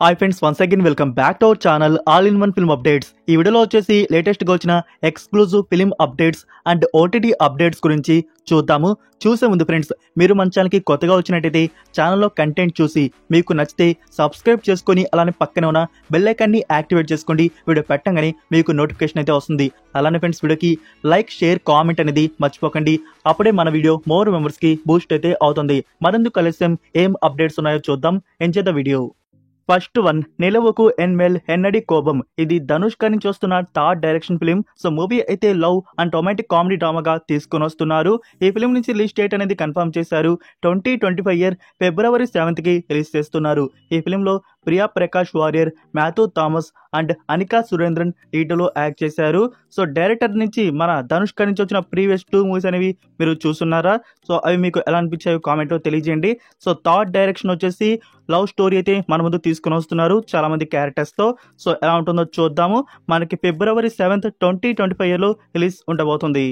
Hi friends, once again welcome back to our channel all in one film updates. ఈ వీడియోలో వచ్చేసి లేటెస్ట్గా వచ్చిన exclusive film updates and OTT updates గురించి చూద్దాము. చూసే ముందు ఫ్రెండ్స్, మీరు మన ఛానల్కి కొత్తగా వచ్చినట్టయితే ఛానల్లో కంటెంట్ చూసి మీకు నచ్చితే సబ్స్క్రైబ్ చేసుకొని అలానే పక్కనే ఉన్న బెల్ ఐకాన్ని యాక్టివేట్ చేసుకోండి. వీడియో పెట్టగానే మీకు నోటిఫికేషన్ అయితే వస్తుంది. అలానే ఫ్రెండ్స్, వీడియోకి లైక్, షేర్, కామెంట్ అనేది మర్చిపోకండి. అప్పుడే మన వీడియో మోర్ మెంబర్స్కి బూస్ట్ అయితే అవుతుంది. మరెందుకు కలిసాం, ఏం అప్డేట్స్ ఉన్నాయో చూద్దాం. Enjoy the video. First one, నిలవకు ఎన్మెల్ ఎన్నడి కోపం. ఇది ధనుష్ గారి నుంచి వస్తున్న third direction film. So movie అయితే లవ్ అండ్ రొమాంటిక్ కామెడీ డ్రామాగా తీసుకొని వస్తున్నారు. ఈ ఫిలిం నుంచి రిలీజ్ డేట్ అనేది కన్ఫర్మ్ చేశారు. 2025 ఇయర్ February 7th కి రిలీజ్ చేస్తున్నారు. ఈ ఫిలింలో ప్రియా ప్రకాష్ వారియర్, మాథ్యూ థామస్ అండ్ అనికా సురేంద్రన్ లీడ్లో యాక్ట్ చేశారు. సో డైరెక్టర్ నుంచి మన ధనుష్ గారి నుంచి వచ్చిన ప్రీవియస్ 2 మూవీస్ అనేవి మీరు చూస్తున్నారా? సో అవి మీకు ఎలా అనిపించాయో కామెంట్లో తెలియజేయండి. సో థర్డ్ డైరెక్షన్ వచ్చేసి లవ్ స్టోరీ అయితే మన ముందు తీసుకుని వస్తున్నారు చాలా మంది క్యారెక్టర్స్తో. సో ఎలా ఉంటుందో చూద్దాము. మనకి February 7th 2025 ఇయర్లో రిలీజ్ ఉండబోతుంది.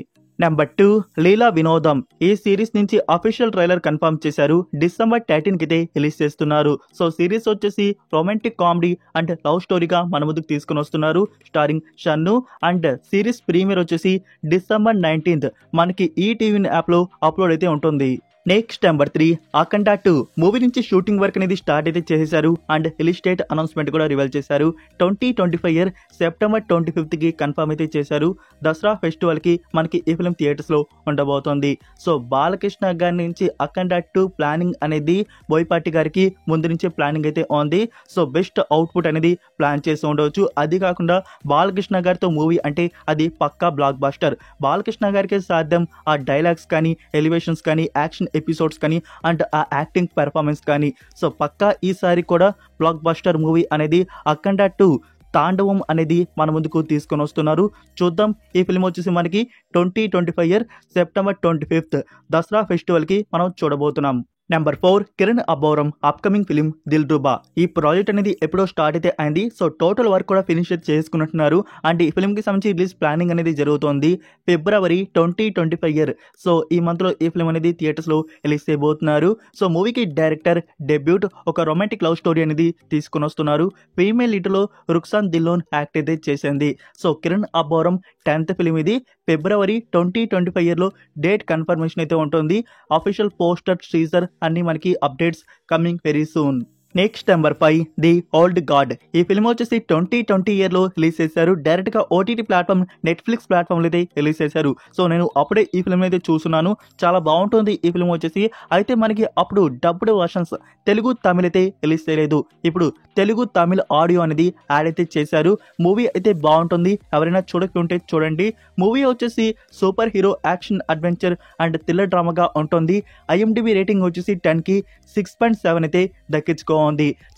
నెంబర్ 2, లీలా వినోదం. ఈ సిరీస్ నుంచి అఫీషియల్ ట్రైలర్ కన్ఫర్మ్ చేశారు. December 13th కి రిలీజ్ చేస్తున్నారు. సో సిరీస్ వచ్చేసి రొమాంటిక్ కామెడీ అండ్ లవ్ స్టోరీగా మన ముందుకు తీసుకుని వస్తున్నారు, starring Shannu. And series premiere వచ్చేసి December 19th మనకి ఈటీవీ యాప్లో అప్లోడ్ అయితే ఉంటుంది. నెక్స్ట్ నెంబర్ 3, అఖండ 2 మూవీ నుంచి షూటింగ్ వర్క్ అనేది స్టార్ట్ అయితే చేశారు అండ్ రిలీజ్ డేట్ అనౌన్స్మెంట్ కూడా రివీల్ చేశారు. 2025 ఇయర్ September 25th కి కన్ఫర్మ్ అయితే చేశారు. దసరా ఫెస్టివల్ కి మనకి ఈ ఫిల్మ్ థియేటర్స్ లో ఉండబోతోంది. సో బాలకృష్ణ గారి నుంచి అఖండ 2 ప్లానింగ్ అనేది బోయపాటి గారికి ముందు నుంచే ప్లానింగ్ అయితే ఉంది. సో బెస్ట్ అవుట్పుట్ అనేది ప్లాన్ చేసి ఉండవచ్చు. అది కాకుండా బాలకృష్ణ గారితో మూవీ అంటే అది పక్కా బ్లాక్ బాస్టర్. బాలకృష్ణ గారికి సాధ్యం ఆ డైలాగ్స్ కానీ, ఎలివేషన్స్ కానీ, యాక్షన్ ఎపిసోడ్స్ కానీ అండ్ ఆ యాక్టింగ్ పెర్ఫార్మెన్స్ కానీ. సో పక్కా ఈసారి కూడా బ్లాక్ బస్టర్ మూవీ అనేది అఖండ 2 తాండవం అనేది మన ముందుకు తీసుకొని వస్తున్నారు. చూద్దాం. ఈ ఫిల్మ్ వచ్చేసి మనకి 2025 year September 25th Dasara festival కి మనం చూడబోతున్నాం. Number 4, Kiran Abbavaram upcoming film Dilruba. ఈ ప్రాజెక్ట్ అనేది ఎప్పుడో స్టార్ట్ అయితే అయింది. సో టోటల్ వర్క్ కూడా ఫినిష్ చేసుకున్నట్టున్నారు. అండ్ ఈ ఫిల్మ్కి సంబంధించి రిలీజ్ ప్లానింగ్ అనేది జరుగుతోంది. February 2025 year. సో ఈ మంత్లో ఈ ఫిల్మ్ అనేది థియేటర్స్లో రిలీజ్ చేయబోతున్నారు. సో మూవీకి డైరెక్టర్ డెబ్యూట్ ఒక రొమాంటిక్ లవ్ స్టోరీ అనేది తీసుకుని వస్తున్నారు. ఫీమేల్ లీడ్లో రుక్సాన్ దిల్లోన్ యాక్ట్ అయితే చేసింది. So Kiran Abbavaram 10th film ఇది. February 2025 ఇయర్లో డేట్ కన్ఫర్మేషన్ అయితే ఉంటుంది. అఫీషియల్ పోస్టర్, టీజర్ అన్ని మనకి updates coming very soon. Next number 5, the old God. ఈ ఫిల్మ్ వచ్చేసి 2020 ఇయర్లో రిలీజ్ చేశారు. డైరెక్ట్గా ఓటీటీ ప్లాట్ఫామ్ నెట్ఫ్లిక్స్ ప్లాట్ఫామ్లో అయితే రిలీజ్ చేశారు. సో నేను అప్పుడే ఈ ఫిల్మ్ అయితే చూస్తున్నాను. చాలా బాగుంటుంది ఈ ఫిల్మ్ వచ్చేసి. అయితే మనకి అప్పుడు డబ్డ్ వర్షన్స్ తెలుగు, తమిళ అయితే రిలీజ్ చేయలేదు. ఇప్పుడు తెలుగు, తమిళ ఆడియో అనేది యాడ్ అయితే చేశారు. మూవీ అయితే బాగుంటుంది. ఎవరైనా చూడకుంటే చూడండి. మూవీ వచ్చేసి super hero action adventure and thriller డ్రామాగా ఉంటుంది. IMDb రేటింగ్ వచ్చేసి 10కి 6.7 అయితే దక్కించుకోవాలి.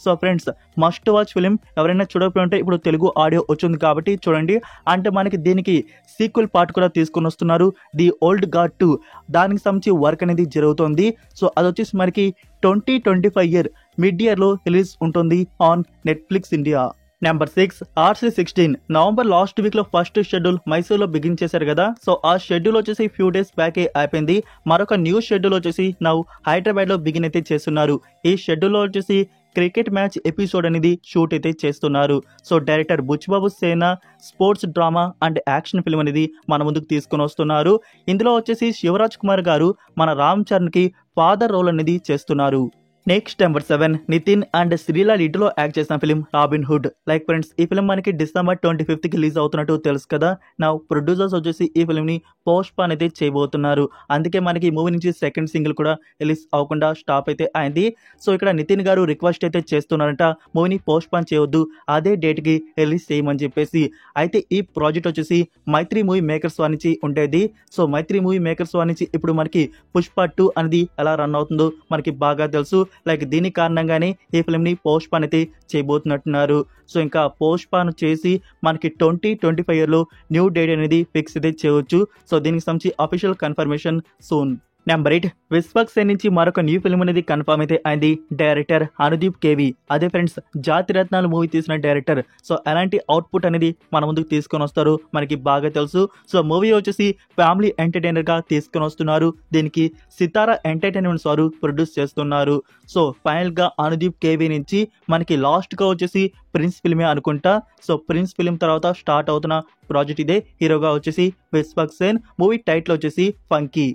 So friends, must watch film. ఎవరైనా చూడకపోతే ఇప్పుడు తెలుగు ఆడియో వచ్చింది కాబట్టి చూడండి. అంటే మనకి దీనికి సీక్వెల్ పార్ట్ కూడా తీసుకొని వస్తున్నారు, ది ఓల్డ్ గాడ్ 2. దానికి సంబంధించి వర్క్ అనేది జరుగుతుంది. సో అది వచ్చేసి మనకి 2025 ఇయర్ మిడ్ ఇయర్లో రిలీజ్ ఉంటుంది on Netflix India. Number 6, RC16. November last వీక్లో ఫస్ట్ షెడ్యూల్ మైసూర్లో బిగిన్ చేశారు కదా. సో ఆ షెడ్యూల్ వచ్చేసి ఫ్యూ డేస్ బ్యాకే అయిపోయింది. మరొక న్యూ షెడ్యూల్ వచ్చేసి నౌ హైదరాబాద్లో బిగిన్ అయితే చేస్తున్నారు. ఈ షెడ్యూల్లో వచ్చేసి క్రికెట్ మ్యాచ్ ఎపిసోడ్ అనేది షూట్ అయితే చేస్తున్నారు. సో డైరెక్టర్ బుచ్చిబాబు సేన sports drama and action film అనేది మన ముందుకు తీసుకొని వస్తున్నారు. ఇందులో వచ్చేసి శివరాజ్ కుమార్ గారు మన రామ్ చరణ్కి ఫాదర్ రోల్ అనేది చేస్తున్నారు. Next number 7, Nithiin and Sreeleela లీడ్లో యాక్ట్ చేసిన film Robin Hood. Like friends, ఈ ఫిలిం మనకి December 25th కి రిలీజ్ అవుతున్నట్టు తెలుసు కదా. నా ప్రొడ్యూసర్స్ వచ్చేసి ఈ ఫిలింని పోస్ట్ పోన్ అయితే చేయబోతున్నారు. అందుకే మనకి ఈ మూవీ నుంచి సెకండ్ సింగిల్ కూడా రిలీజ్ అవ్వకుండా స్టాప్ అయితే అయింది. సో ఇక్కడ నితిన్ గారు రిక్వెస్ట్ అయితే చేస్తున్నారంట, మూవీని పోస్ట్ పోన్ చేయవద్దు, అదే డేట్కి రిలీజ్ చేయమని చెప్పేసి. అయితే ఈ ప్రాజెక్ట్ వచ్చేసి మైత్రి మూవీ మేకర్స్ వారి నుంచి ఉండేది. సో మైత్రి మూవీ మేకర్స్ వారి నుంచి ఇప్పుడు మనకి పుష్ప 2 అనేది ఎలా రన్ అవుతుందో మనకి బాగా తెలుసు. లైక్ దీని కారణంగానే ఈ ఫిల్మ్ని పోస్ట్ పోన్ అయితే చేయబోతున్నట్టున్నారు. సో ఇంకా పోస్ట్ పోన్ చేసి మనకి 2025 ఇయర్లో న్యూ డేట్ అనేది ఫిక్స్ అయితే చేయవచ్చు. సో దీనికి సంబంధించి official confirmation soon. Number 8 Vishwak Sen నుంచి మరొక న్యూ ఫిల్మ్ అనేది కన్ఫర్మ్ అయితే అయింది. Director Anudeep KV. అదే ఫ్రెండ్స్ జాతి రత్నాలు మూవీ తీసిన డైరెక్టర్. సో ఎలాంటి అవుట్పుట్ అనేది మన ముందుకు తీసుకొని వస్తారు మనకి బాగా తెలుసు. సో మూవీ వచ్చేసి ఫ్యామిలీ ఎంటర్టైనర్ గా తీసుకొని వస్తున్నారు. దీనికి సితారా ఎంటర్టైన్మెంట్స్ వారు ప్రొడ్యూస్ చేస్తున్నారు. సో ఫైనల్ గా అనుదీప్ కేవి నుంచి మనకి లాస్ట్ గా వచ్చేసి ప్రిన్స్ ఫిల్మే అనుకుంటా. సో ప్రిన్స్ ఫిల్మ్ తర్వాత స్టార్ట్ అవుతున్న ప్రాజెక్ట్ ఇదే. హీరోగా వచ్చేసి విశ్వక్ సేన్. మూవీ టైటిల్ వచ్చేసి ఫంకీ.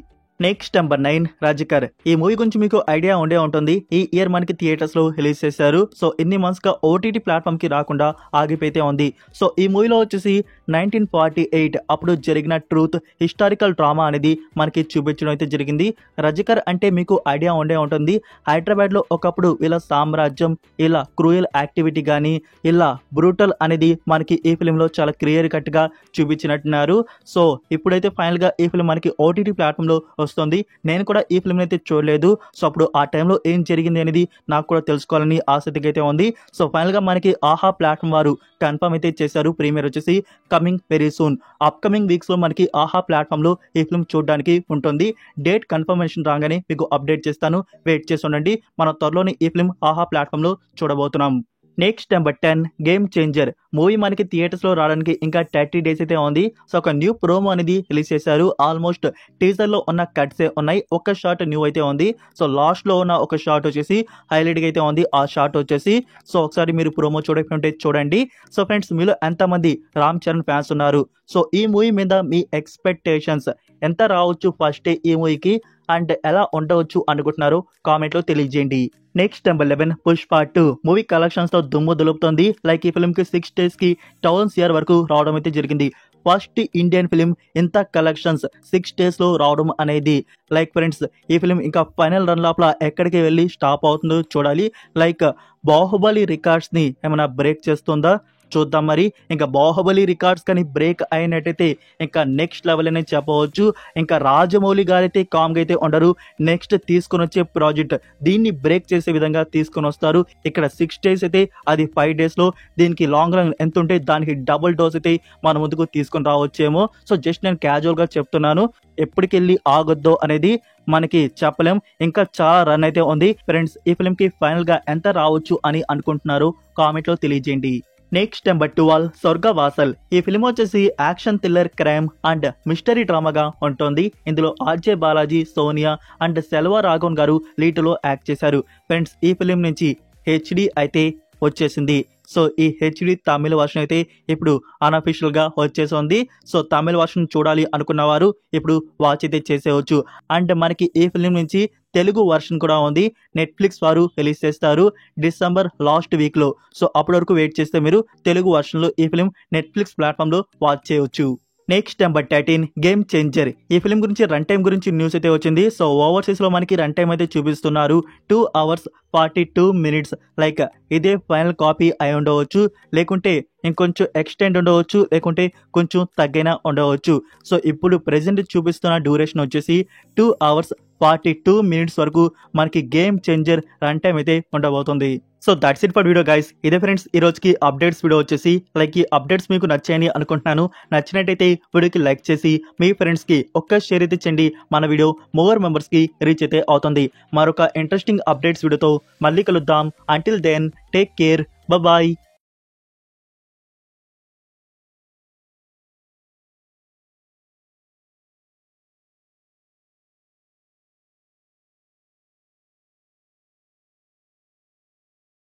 Next number 9 రజికర్. ఈ మూవీ గురించి మీకు ఐడియా ఉండే ఉంటుంది. ఈ ఇయర్ మనకి థియేటర్స్ లో రిలీజ్ చేశారు. సో ఇన్ని మంత్స్ గా ఓటీటీ ప్లాట్ఫామ్ కి రాకుండా ఆగిపోతే ఉంది. సో ఈ మూవీలో వచ్చేసి 1948 అప్పుడు జరిగిన ట్రూత్ హిస్టారికల్ డ్రామా అనేది మనకి చూపించడం అయితే జరిగింది. రజికర్ అంటే మీకు ఐడియా ఉండే ఉంటుంది. హైదరాబాద్ లో ఒకప్పుడు ఇలా సామ్రాజ్యం, ఇలా క్రూయల్ యాక్టివిటీ కానీ, ఇలా బ్రూటల్ అనేది మనకి ఈ ఫిల్మ్ లో చాలా క్లియర్ కట్ గా చూపించినట్టున్నారు. సో ఇప్పుడైతే ఫైనల్ గా ఈ ఫిల్మ్ మనకి ఓటీటీ ప్లాట్ఫామ్ లో వస్తుంది. నేను కూడా ఈ ఫిల్మ్ అయితే చూడలేదు. సో అప్పుడు ఆ టైంలో ఏం జరిగింది అనేది నాకు కూడా తెలుసుకోవాలని ఆసక్తిగా అయితే ఉంది. సో ఫైనల్ గా మనకి ఆహా ప్లాట్ఫామ్ వారు కన్ఫర్మ్ అయితే చేశారు. ప్రీమియర్ వచ్చేసి coming very soon. Upcoming weeks లో మనకి ఆహా ప్లాట్ఫామ్ లో ఈ ఫిల్మ్ చూడడానికి ఉంటుంది. డేట్ కన్ఫర్మేషన్ రాగానే మీకు అప్డేట్ చేస్తాను. వెయిట్ చేసి ఉండండి. మనం త్వరలోనే ఈ ఫిల్మ్ ఆహా ప్లాట్ఫామ్ లో చూడబోతున్నాం. Next number 10 game changer. Movie మనకి థియేటర్స్ లో రావడానికి ఇంకా 30 డేస్ అయితే ఉంది. సో ఒక న్యూ ప్రోమో అనేది రిలీజ్ చేశారు. ఆల్మోస్ట్ టీజర్ లో ఉన్న కట్స్ ఉన్నాయి. ఒక షాట్ న్యూ అయితే ఉంది. సో లాస్ట్ లో ఉన్న ఒక షాట్ వచ్చేసి హైలైట్ గా అయితే ఉంది. ఆ షాట్ వచ్చేసి సో ఒకసారి మీరు ప్రోమో చూడకుంటే చూడండి. సో ఫ్రెండ్స్ మీలో ఎంతమంది రామ్ చరణ్ ఫ్యాన్స్ ఉన్నారు? సో ఈ మూవీ మీద మీ ఎక్స్పెక్టేషన్స్ ఎంత రావచ్చు ఫస్ట్ డే ఈ మూవీకి, అండ్ ఎలా ఉండవచ్చు అనుకుంటున్నారు కామెంట్ లో తెలియజేయండి. Next number 11 Pushpa 2 movie collections తో దుమ్ము దులుపుతుంది. లైక్ ఈ ఫిల్మ్ కి 6 డేస్ కి 1000 CR వరకు రావడం అయితే జరిగింది. ఫస్ట్ ఇండియన్ ఫిలిం ఇంత కలెక్షన్స్ 6 డేస్ లో రావడం అనేది లైక్ ఫ్రెండ్స్ ఈ ఫిలిం ఇంకా ఫైనల్ రన్ లోపల ఎక్కడికి వెళ్ళి స్టాప్ అవుతుందో చూడాలి. లైక్ బాహుబలి రికార్డ్స్ ని ఏమైనా బ్రేక్ చేస్తుందా చూద్దాం. మరి ఇంకా బాహుబలి రికార్డ్స్ కానీ బ్రేక్ అయినట్టయితే ఇంకా నెక్స్ట్ లెవెల్ అనేది చెప్పవచ్చు. ఇంకా రాజమౌళి గారైతే కామ్గా అయితే ఉండరు. నెక్స్ట్ తీసుకొని వచ్చే ప్రాజెక్ట్ దీన్ని బ్రేక్ చేసే విధంగా తీసుకొని వస్తారు. ఇక్కడ 6 డేస్ అయితే అది 5 డేస్ లో, దీనికి లాంగ్ రన్ ఎంత ఉంటే దానికి డబుల్ డోస్ అయితే మన ముందుకు తీసుకొని రావచ్చేమో. సో జస్ట్ నేను క్యాజువల్ గా చెప్తున్నాను. ఎప్పటికెళ్ళి ఆగొద్దో అనేది మనకి చెప్పలేం. ఇంకా చాలా రన్ అయితే ఉంది. ఫ్రెండ్స్ ఈ ఫిల్మ్ కి ఫైనల్ గా ఎంత రావచ్చు అని అనుకుంటున్నారు కామెంట్ లో తెలియజేయండి. Next number 12 Sorgavaasal. ఈ ఫిల్మ్ వచ్చేసి action thriller crime and mystery డ్రామాగా ఉంటుంది. ఇందులో RJ Balaji, Sonia and Selva Raghavan garu lead లో యాక్ట్ చేశారు. ఫ్రెండ్స్ ఈ ఫిల్మ్ నుంచి HD అయితే వచ్చేసింది. సో ఈ HD తమిళ వర్షన్ అయితే ఇప్పుడు అన్అఫీషియల్ గా వచ్చేసింది. సో తమిళ వర్షన్ చూడాలి అనుకున్న వారు ఇప్పుడు వాచ్ అయితే చేసేయచ్చు. అండ్ మనకి ఈ ఫిల్మ్ నుంచి తెలుగు వర్షన్ కూడా ఉంది. నెట్ఫ్లిక్స్ వారు రిలీజ్ చేస్తారు డిసెంబర్ లాస్ట్ వీక్ లో. సో అప్పటి వరకు వెయిట్ చేస్తే మీరు తెలుగు వర్షన్ లో ఈ ఫిల్మ్ నెట్ఫ్లిక్స్ ప్లాట్ఫామ్ లో వాచ్ చేయవచ్చు. Next number 13 game changer. ఈ ఫిల్మ్ గురించి రన్ టైం గురించి న్యూస్ అయితే వచ్చింది. సో ఓవర్సీస్ లో మనకి రన్ టైం అయితే చూపిస్తున్నారు 2 hours 42 minutes. లైక్ ఇదే ఫైనల్ కాపీ అయి ఉండవచ్చు, లేకుంటే ఇంకొంచెం ఎక్స్టెండ్ ఉండవచ్చు, లేకుంటే కొంచెం తగ్గైనా ఉండవచ్చు. సో ఇప్పుడు ప్రెసెంట్ చూపిస్తున్న డ్యూరేషన్ వచ్చేసి 2 hours 42 minutes వరకు మనకి గేమ్ చేంజర్ రన్ టైం అయితే ఉండబోతుంది. So that's it for video guys. ఇదే ఫ్రెండ్స్ ఈ రోజుకి అప్డేట్స్ వీడియో వచ్చేసి. లైక్ ఈ అప్డేట్స్ మీకు నచ్చాయని అనుకుంటున్నాను. నచ్చినట్టయితే వీడియోకి లైక్ చేసి మీ ఫ్రెండ్స్ కి ఒక్క షేర్ అయితే చేయండి. మన వీడియో మోర్ మెంబర్స్ కి రీచ్ అయితే అవుతుంది. మరొక ఇంట్రెస్టింగ్ అప్డేట్స్ వీడియోతో మళ్ళీ కలుద్దాం. Until then take care, bye.